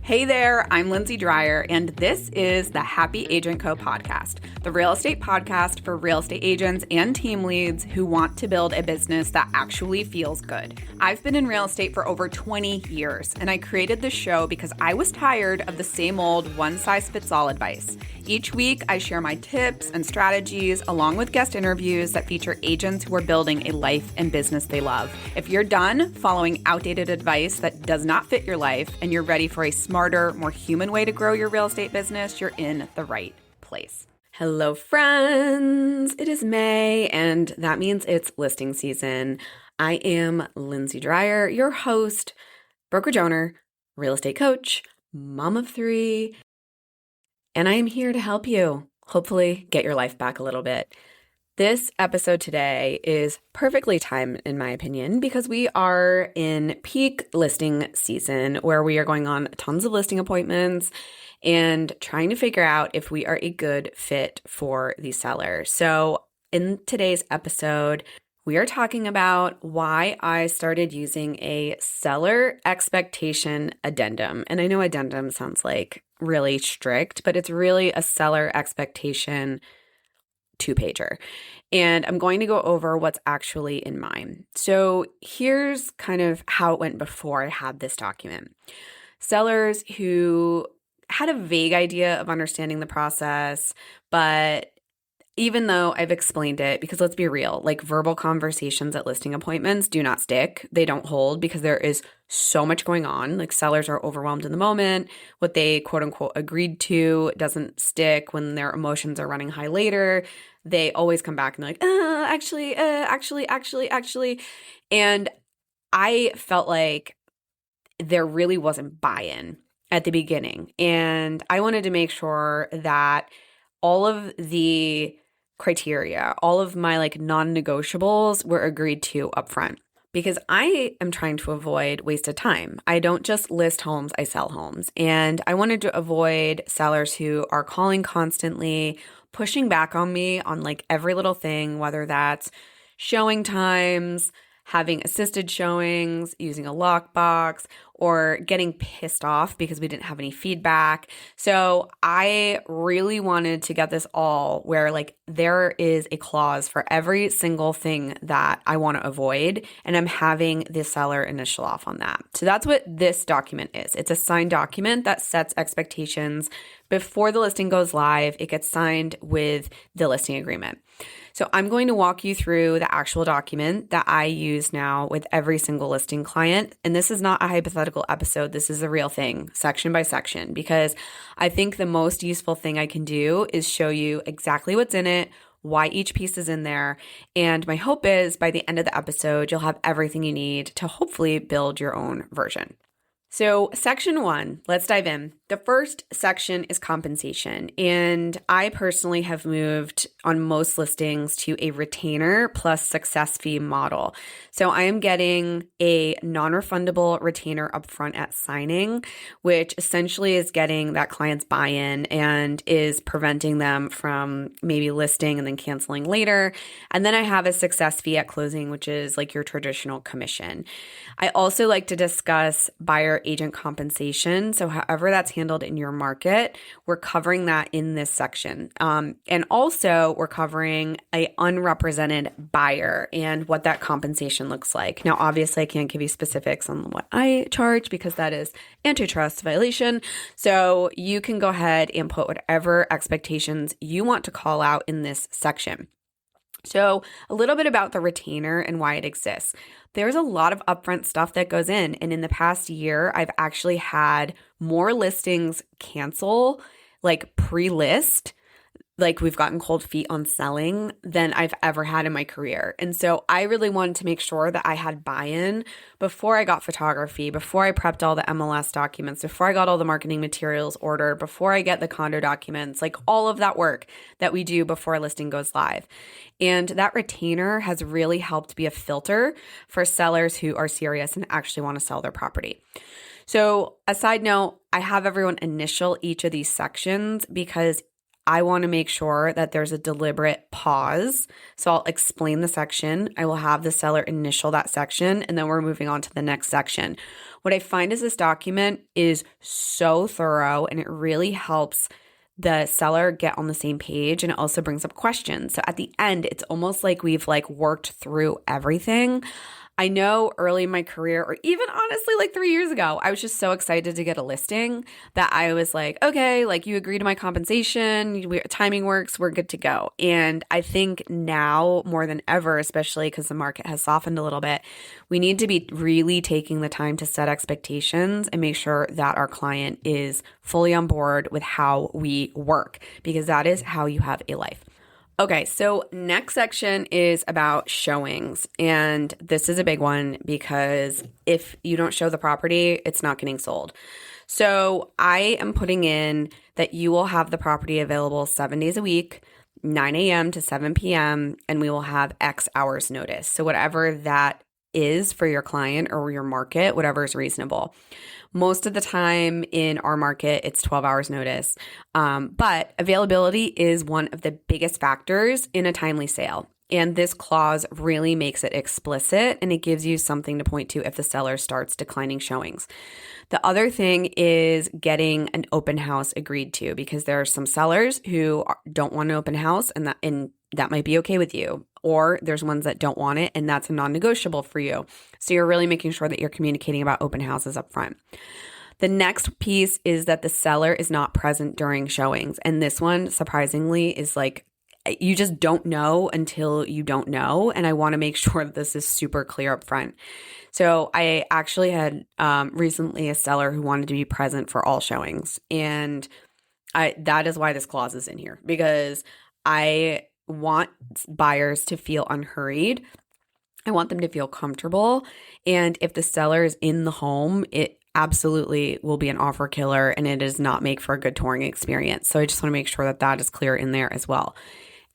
Hey there, I'm Lindsay Dreyer, and this is the Happy Agent Co. podcast, the real estate podcast for real estate agents and team leads who want to build a business that actually feels good. I've been in real estate for over 20 years, and I created this show because I was tired of the same old one-size-fits-all advice. Each week, I share my tips and strategies along with guest interviews that feature agents who are building a life and business they love. If you're done following outdated advice that does not fit your life and you're ready for a smarter, more human way to grow your real estate business, you're in the right place. Hello, friends. It is May, and that means it's listing season. I am Lindsay Dreyer, your host, brokerage owner, real estate coach, mom of three, and I am here to help you, hopefully, get your life back a little bit. This episode today is perfectly timed, in my opinion, because we are in peak listing season where we are going on tons of listing appointments and trying to figure out if we are a good fit for the seller. So in today's episode, we are talking about why I started using a seller expectation addendum. And I know addendum sounds like really strict, but it's really a seller expectation two-pager. And I'm going to go over what's actually in mine. So here's kind of how it went before I had this document. Sellers who had a vague idea of understanding the process, but even though I've explained it, because let's be real, like verbal conversations at listing appointments do not stick. They don't hold because there is so much going on. Like sellers are overwhelmed in the moment. What they quote unquote agreed to doesn't stick when their emotions are running high later. They always come back and they're like, actually. And I felt like there really wasn't buy-in at the beginning. And I wanted to make sure that all of the criteria, all of my like non-negotiables were agreed to upfront, because I am trying to avoid wasted time. I don't just list homes, I sell homes. And I wanted to avoid sellers who are calling constantly, pushing back on me on like every little thing, whether that's showing times, having assisted showings, using a lockbox, or getting pissed off because we didn't have any feedback. So I really wanted to get this all where like there is a clause for every single thing that I want to avoid, and I'm having the seller initial off on that. So that's what this document is. It's a signed document that sets expectations before the listing goes live. It gets signed with the listing agreement. So I'm going to walk you through the actual document that I use now with every single listing client. And this is not a hypothetical episode. This is a real thing, section by section, because I think the most useful thing I can do is show you exactly what's in it, why each piece is in there. And my hope is by the end of the episode, you'll have everything you need to hopefully build your own version. So section 1, let's dive in. The first section is compensation. And I personally have moved on most listings to a retainer plus success fee model. So I am getting a non-refundable retainer upfront at signing, which essentially is getting that client's buy-in and is preventing them from maybe listing and then canceling later. And then I have a success fee at closing, which is like your traditional commission. I also like to discuss buyer agent compensation. So however that's handled in your market, we're covering that in this section. And also we're covering a unrepresented buyer and what that compensation looks like. Now, obviously I can't give you specifics on what I charge because that is antitrust violation. So you can go ahead and put whatever expectations you want to call out in this section. So a little bit about the retainer and why it exists. There's a lot of upfront stuff that goes in. And in the past year, I've actually had more listings cancel, like pre-list, like we've gotten cold feet on selling than I've ever had in my career. And so I really wanted to make sure that I had buy-in before I got photography, before I prepped all the MLS documents, before I got all the marketing materials ordered, before I get the condo documents, like all of that work that we do before a listing goes live. And that retainer has really helped be a filter for sellers who are serious and actually want to sell their property. So a side note, I have everyone initial each of these sections because I want to make sure that there's a deliberate pause. So I'll explain the section. I will have the seller initial that section, and then we're moving on to the next section. What I find is this document is so thorough, and it really helps the seller get on the same page, and it also brings up questions. So at the end, it's almost like we've worked through everything. I know early in my career, or even honestly 3 years ago, I was just so excited to get a listing that I was like, okay, you agree to my compensation, timing works, we're good to go. And I think now more than ever, especially because the market has softened a little bit, we need to be really taking the time to set expectations and make sure that our client is fully on board with how we work, because that is how you have a life. Okay, so next section is about showings, and this is a big one because if you don't show the property, it's not getting sold. So I am putting in that you will have the property available 7 days a week, 9 a.m. to 7 p.m., and we will have X hours notice. So whatever that is for your client or your market, whatever is reasonable. Most of the time in our market, it's 12 hours notice. But availability is one of the biggest factors in a timely sale. And this clause really makes it explicit, and it gives you something to point to if the seller starts declining showings. The other thing is getting an open house agreed to, because there are some sellers who don't want an open house, and that might be okay with you. Or there's ones that don't want it, and that's a non-negotiable for you. So you're really making sure that you're communicating about open houses up front. The next piece is that the seller is not present during showings. And this one, surprisingly, is you just don't know until you don't know. And I want to make sure that this is super clear up front. So I actually had recently a seller who wanted to be present for all showings. And that is why this clause is in here, because I want buyers to feel unhurried. I want them to feel comfortable. And if the seller is in the home, it absolutely will be an offer killer, and it does not make for a good touring experience. So I just want to make sure that that is clear in there as well.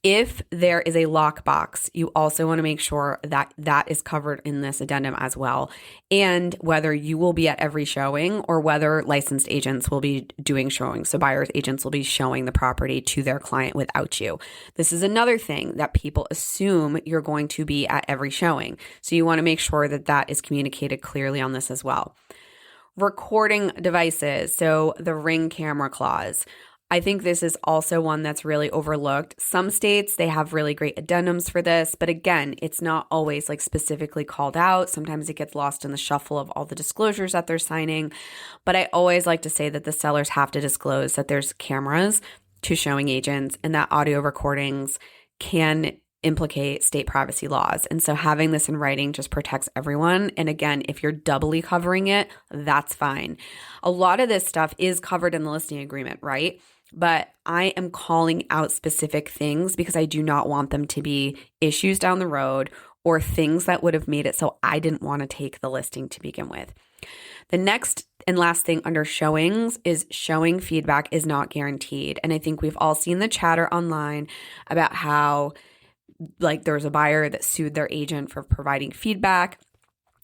If there is a lockbox, you also want to make sure that that is covered in this addendum as well. And whether you will be at every showing or whether licensed agents will be doing showings. So buyer's agents will be showing the property to their client without you. This is another thing that people assume you're going to be at every showing. So you want to make sure that that is communicated clearly on this as well. Recording devices. So the Ring camera clause. I think this is also one that's really overlooked. Some states, they have really great addendums for this, but again, it's not always specifically called out. Sometimes it gets lost in the shuffle of all the disclosures that they're signing. But I always like to say that the sellers have to disclose that there's cameras to showing agents and that audio recordings can implicate state privacy laws. And so having this in writing just protects everyone. And again, if you're doubly covering it, that's fine. A lot of this stuff is covered in the listing agreement, right? But I am calling out specific things because I do not want them to be issues down the road or things that would have made it so I didn't want to take the listing to begin with. The next and last thing under showings is showing feedback is not guaranteed. And I think we've all seen the chatter online about how there was a buyer that sued their agent for providing feedback.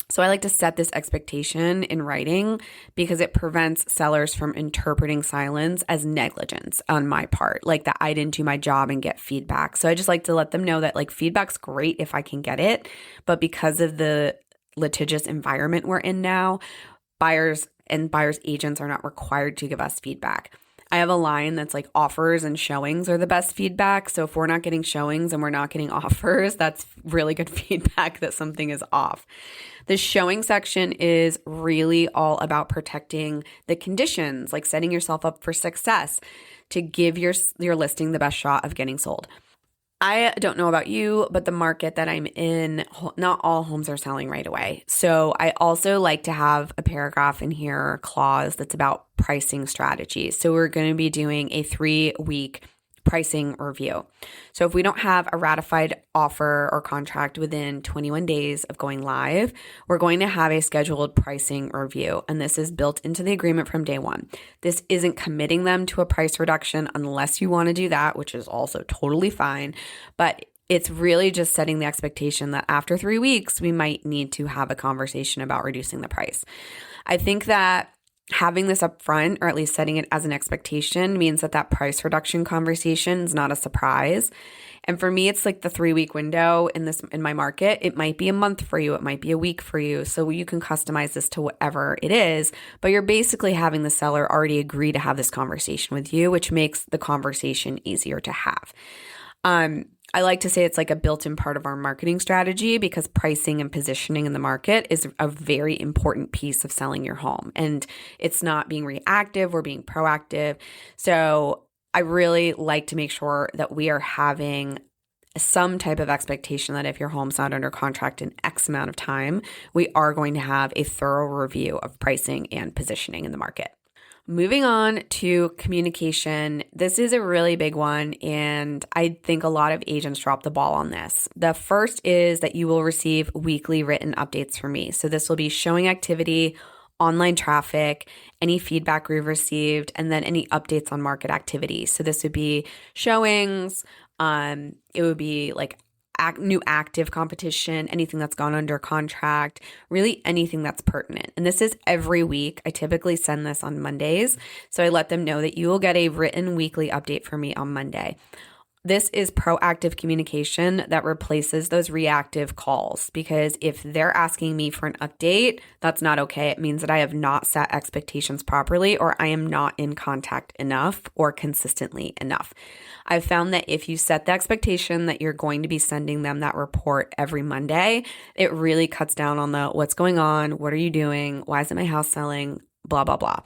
So I like to set this expectation in writing because it prevents sellers from interpreting silence as negligence on my part, that I didn't do my job and get feedback. So I just like to let them know that feedback's great if I can get it, but because of the litigious environment we're in now, buyers and buyers agents are not required to give us feedback. I have a line that's offers and showings are the best feedback. So if we're not getting showings and we're not getting offers, that's really good feedback that something is off. The showing section is really all about protecting the conditions, setting yourself up for success to give your listing the best shot of getting sold. I don't know about you, but the market that I'm in, not all homes are selling right away. So I also like to have a paragraph in here, clause that's about pricing strategies. So we're going to be doing a 3-week pricing review. So if we don't have a ratified offer or contract within 21 days of going live, we're going to have a scheduled pricing review. And this is built into the agreement from day one. This isn't committing them to a price reduction unless you want to do that, which is also totally fine. But it's really just setting the expectation that after 3 weeks, we might need to have a conversation about reducing the price. I think that having this up front, or at least setting it as an expectation, means that that price reduction conversation is not a surprise. And for me, it's like the 3-week window in my market. It might be a month for you. It might be a week for you. So you can customize this to whatever it is, but you're basically having the seller already agree to have this conversation with you, which makes the conversation easier to have. I like to say it's like a built-in part of our marketing strategy, because pricing and positioning in the market is a very important piece of selling your home. And it's not being reactive, we're being proactive. So I really like to make sure that we are having some type of expectation that if your home's not under contract in X amount of time, we are going to have a thorough review of pricing and positioning in the market. Moving on to communication. This is a really big one, and I think a lot of agents drop the ball on this. The first is that you will receive weekly written updates from me. So this will be showing activity, online traffic, any feedback we've received, and then any updates on market activity. So this would be showings, it would be like new active competition, anything that's gone under contract, really anything that's pertinent. And this is every week. I typically send this on Mondays. So I let them know that you will get a written weekly update from me on Monday. This is proactive communication that replaces those reactive calls, because if they're asking me for an update, that's not okay. It means that I have not set expectations properly, or I am not in contact enough or consistently enough. I've found that if you set the expectation that you're going to be sending them that report every Monday, it really cuts down on the what's going on, what are you doing, why isn't my house selling, blah, blah, blah.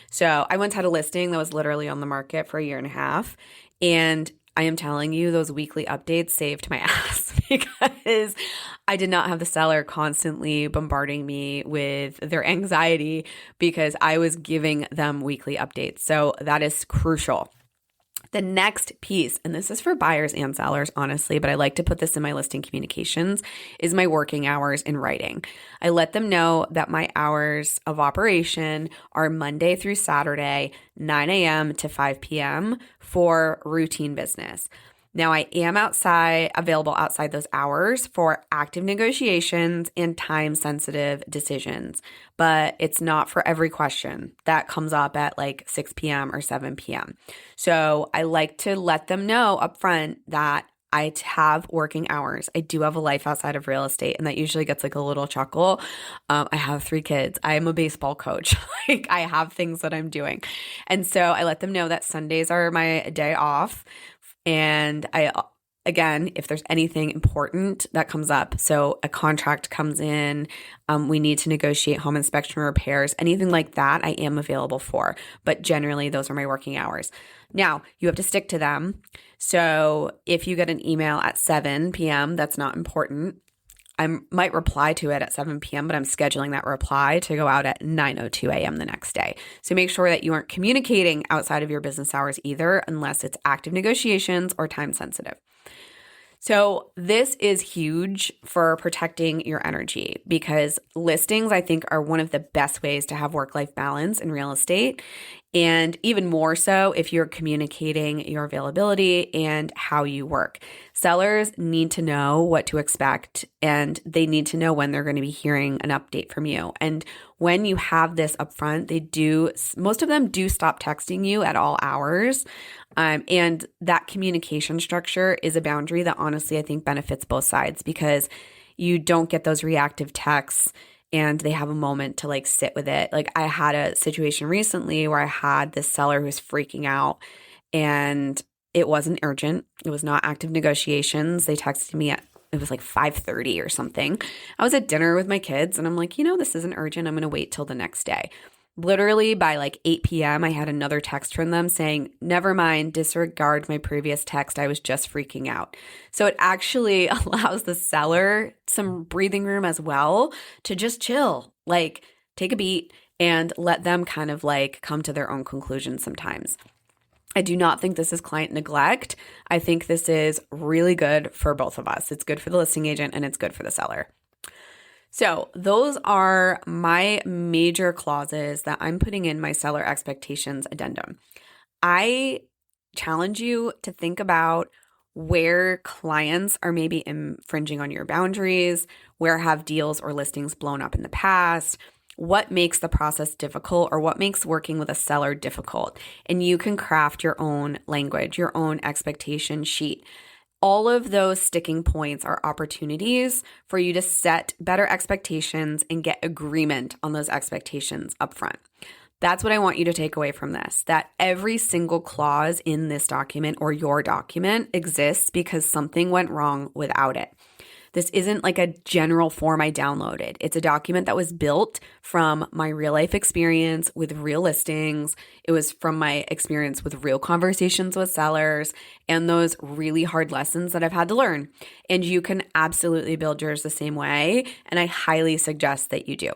So I once had a listing that was literally on the market for 1.5 years, and I am telling you, those weekly updates saved my ass, because I did not have the seller constantly bombarding me with their anxiety, because I was giving them weekly updates. So that is crucial. The next piece, and this is for buyers and sellers, honestly, but I like to put this in my listing communications, is my working hours in writing. I let them know that my hours of operation are Monday through Saturday, 9 a.m. to 5 p.m. for routine business. Now, I am available outside those hours for active negotiations and time-sensitive decisions, but it's not for every question that comes up at like 6 p.m. or 7 p.m. So I like to let them know upfront that I have working hours. I do have a life outside of real estate, and that usually gets like a little chuckle. I have 3 kids. I am a baseball coach. Like, I have things that I'm doing. And so I let them know that Sundays are my day off. And again, if there's anything important that comes up, so a contract comes in, we need to negotiate home inspection repairs, anything like that, I am available for. But generally, those are my working hours. Now, you have to stick to them. So if you get an email at 7 p.m., that's not important. I might reply to it at 7 p.m., but I'm scheduling that reply to go out at 9:02 a.m. the next day. So make sure that you aren't communicating outside of your business hours either, unless it's active negotiations or time sensitive. So this is huge for protecting your energy, because listings, I think, are one of the best ways to have work-life balance in real estate. And even more so if you're communicating your availability and how you work. Sellers need to know what to expect, and they need to know when they're going to be hearing an update from you. And when you have this upfront, most of them do stop texting you at all hours. And that communication structure is a boundary that honestly I think benefits both sides, because you don't get those reactive texts and they have a moment to like sit with it. Like, I had a situation recently where I had this seller who was freaking out, and it wasn't urgent. It was not active negotiations. They texted me it was like 5:30 or something. I was at dinner with my kids, and I'm like, this isn't urgent. I'm going to wait till the next day. Literally by like 8 p.m., I had another text from them saying, never mind, disregard my previous text. I was just freaking out. So it actually allows the seller some breathing room as well to just chill, like take a beat and let them kind of like come to their own conclusions sometimes. I do not think this is client neglect. I think this is really good for both of us. It's good for the listing agent and it's good for the seller. So those are my major clauses that I'm putting in my seller expectations addendum. I challenge you to think about where clients are maybe infringing on your boundaries, where have deals or listings blown up in the past, what makes the process difficult or what makes working with a seller difficult. And you can craft your own language, your own expectation sheet. All of those sticking points are opportunities for you to set better expectations and get agreement on those expectations up front. That's what I want you to take away from this, that every single clause in this document or your document exists because something went wrong without it. This isn't like a general form I downloaded. It's a document that was built from my real life experience with real listings. It was from my experience with real conversations with sellers and those really hard lessons that I've had to learn. And you can absolutely build yours the same way. And I highly suggest that you do.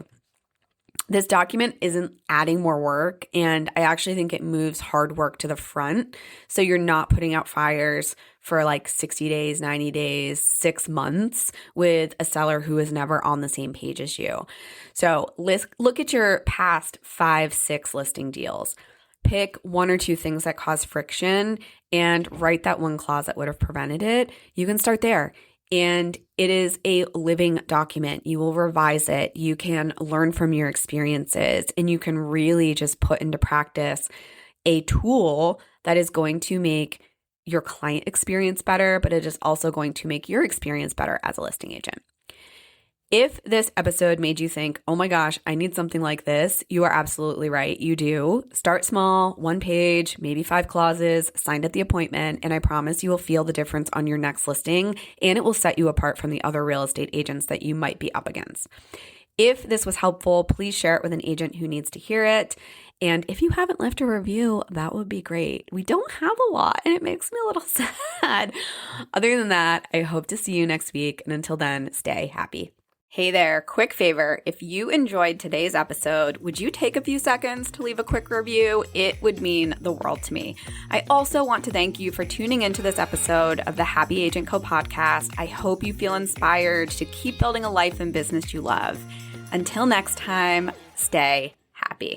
This document isn't adding more work, and I actually think it moves hard work to the front. So you're not putting out fires for like 60 days, 90 days, 6 months with a seller who is never on the same page as you. So look at your past 5, 6 listing deals. Pick 1 or 2 things that cause friction and write that one clause that would have prevented it. You can start there. And it is a living document. You will revise it. You can learn from your experiences, and you can really just put into practice a tool that is going to make your client experience better, but it is also going to make your experience better as a listing agent. If this episode made you think, oh my gosh, I need something like this, you are absolutely right. You do. Start small, 1 page, maybe 5 clauses, signed at the appointment, and I promise you will feel the difference on your next listing, and it will set you apart from the other real estate agents that you might be up against. If this was helpful, please share it with an agent who needs to hear it. And if you haven't left a review, that would be great. We don't have a lot, and it makes me a little sad. Other than that, I hope to see you next week, and until then, stay happy. Hey there, quick favor. If you enjoyed today's episode, would you take a few seconds to leave a quick review? It would mean the world to me. I also want to thank you for tuning into this episode of the Happy Agent Co podcast. I hope you feel inspired to keep building a life and business you love. Until next time, stay happy.